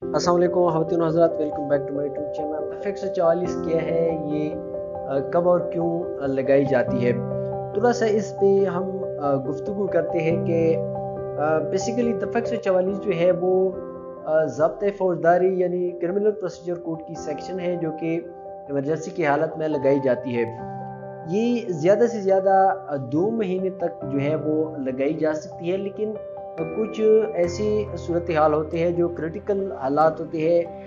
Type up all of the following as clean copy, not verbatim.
अस्सलाम वालेकुम ख़वातीन हज़रात, welcome back to my YouTube channel. FX44 क्या है ये, कब और क्यों लगाई जाती है, थोड़ा सा इस पे हम गुफ्तगू करते हैं कि बेसिकली FX44 जो है वो ज़ब्त फौजदारी यानी क्रिमिनल प्रोसीजर कोड की सेक्शन है जो कि इमरजेंसी की हालत में लगाई जाती है। ये ज़्यादा से ज़्यादा 2 महीने तक जो है वो लगाई जा सकती है, लेकिन कुछ ऐसी सूरत हाल होते हैं जो क्रिटिकल हालात होते हैं,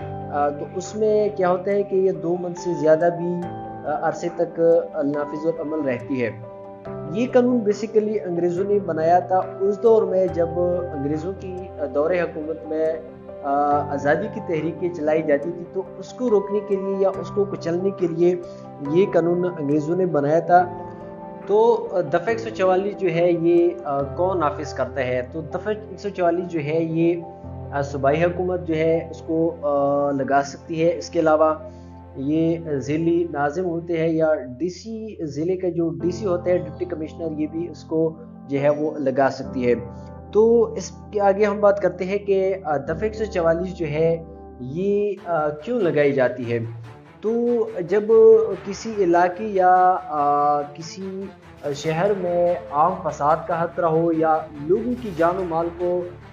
तो उसमें क्या होता है कि ये 2 मंथ से ज़्यादा भी अरसे तक नाफिज़ अमल रहती है। ये कानून बेसिकली अंग्रेज़ों ने बनाया था उस दौर में जब अंग्रेज़ों की दौरे हुकूमत में आज़ादी की तहरीकें चलाई जाती थी, तो उसको रोकने के लिए या उसको कुचलने के लिए ये कानून अंग्रेज़ों ने बनाया था। तो दफ़ा 144 जो है ये कौन नाफिज करता है, तो दफ़ा 144 जो है ये सूबाई हुकूमत जो है उसको लगा सकती है। इसके अलावा ये ज़िली नाज़िम होते हैं या डीसी ज़िले का जो डीसी होता है डिप्टी कमिश्नर, ये भी उसको जो है वो लगा सकती है। तो इसके आगे हम बात करते हैं कि दफ़ा 144 जो है ये क्यों लगाई जाती है। तो जब किसी इलाके या किसी शहर में आम फसाद का खतरा हो या लोगों की जान और माल को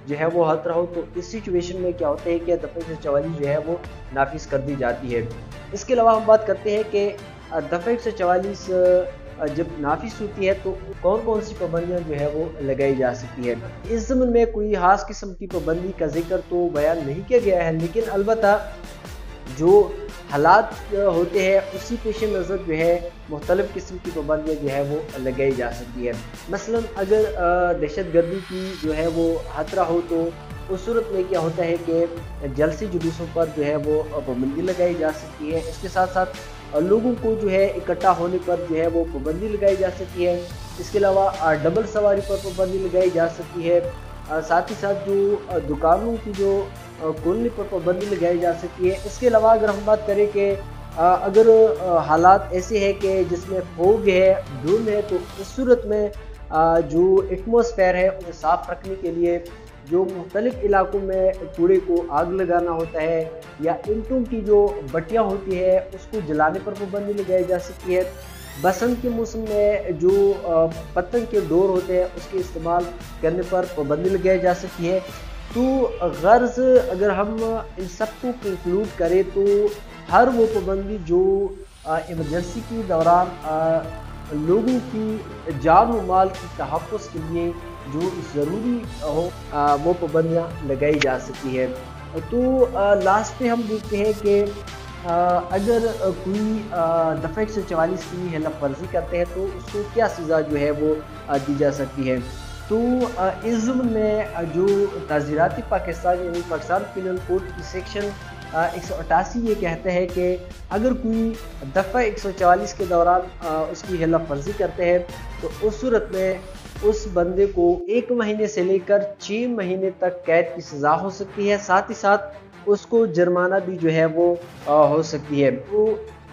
जो है वो खतरा हो, तो इस सिचुएशन में क्या होता है कि दफ़ा 144 जो है वो नाफिज कर दी जाती है। इसके अलावा हम बात करते हैं कि दफ़ा 144 जब नाफिज होती है तो कौन कौन सी पाबंदियाँ जो है वो लगाई जा सकती है। इस ज़मन में कोई खास किस्म की पाबंदी का जिक्र तो बयान नहीं किया गया है, लेकिन अलबत्ता जो हालात होते हैं उसी पेश नज़र जो है मुख्तलिफ़ किस्म की पाबंदियाँ जो है वो लगाई जा सकती है। मसलन अगर दहशत गर्दी की जो है वो खतरा हो, तो उस सूरत में क्या होता है कि जलसी जुलूसों पर जो है वो पाबंदी लगाई जा सकती है। इसके साथ साथ लोगों को जो है इकट्ठा होने पर जो है वो पाबंदी लगाई जा सकती है। इसके अलावा डबल सवारी पर पाबंदी लगाई जा सकती है। साथ ही साथ जो दुकानों की जो खोलने पर पाबंदी लगाई जा सकती है। इसके अलावा अगर हम बात करें कि अगर हालात ऐसे हैं कि जिसमें फोग है, धुंध है, तो इस सूरत में जो एटमॉस्फेयर है उसे साफ़ रखने के लिए जो मुख्तलिफ़ इलाकों में कूड़े को आग लगाना होता है या ईंटों की जो भट्टियाँ होती है उसको जलाने पर पाबंदी लगाई जा सकती है। बसंत के मौसम में जो पतंग के डोर होते हैं उसके इस्तेमाल करने पर पाबंदी लगाई जा सकती है। तो गर्ज़ अगर हम इन सबको कंक्लूड करें तो हर वो पाबंदी जो इमरजेंसी के दौरान लोगों की जान और माल की तहफ़्फ़ुज़ के लिए जो ज़रूरी हो वो पाबंदियाँ लगाई जा सकती है। तो लास्ट पे हम देखते हैं कि अगर कोई दफ़ा 144 की खिलाफ वर्जी करते हैं तो उसको क्या सज़ा जो है वो दी जा सकती है। तो इस ज़ुल्म में जो ताज़ीराती पाकिस्तान यानी पाकिस्तान पिनल कोड की सेक्शन 188 ये कहता है कि अगर कोई दफ़ा 144 के दौरान उसकी खिलाफ वर्जी करते हैं तो उस सूरत में उस बंदे को 1 महीने से लेकर 6 महीने तक कैद की सज़ा हो सकती है। साथ ही साथ उसको जुर्माना भी जो है वो हो सकती है। तो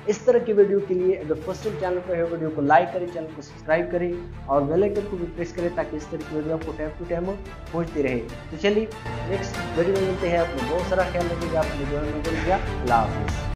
इस तरह की वीडियो के लिए अगर फर्स्ट टाइम चैनल पर है, वीडियो को लाइक करें, चैनल को सब्सक्राइब करें और बेल आइकन को भी प्रेस करें ताकि इस तरह की वीडियो आपको टाइम टू टाइम पहुंचती रहे। तो चलिए नेक्स्ट वीडियो में मिलते हैं। अपना बहुत सारा ख्याल रखिएगा, अपने जो है अल्लाह हाफ़िज़।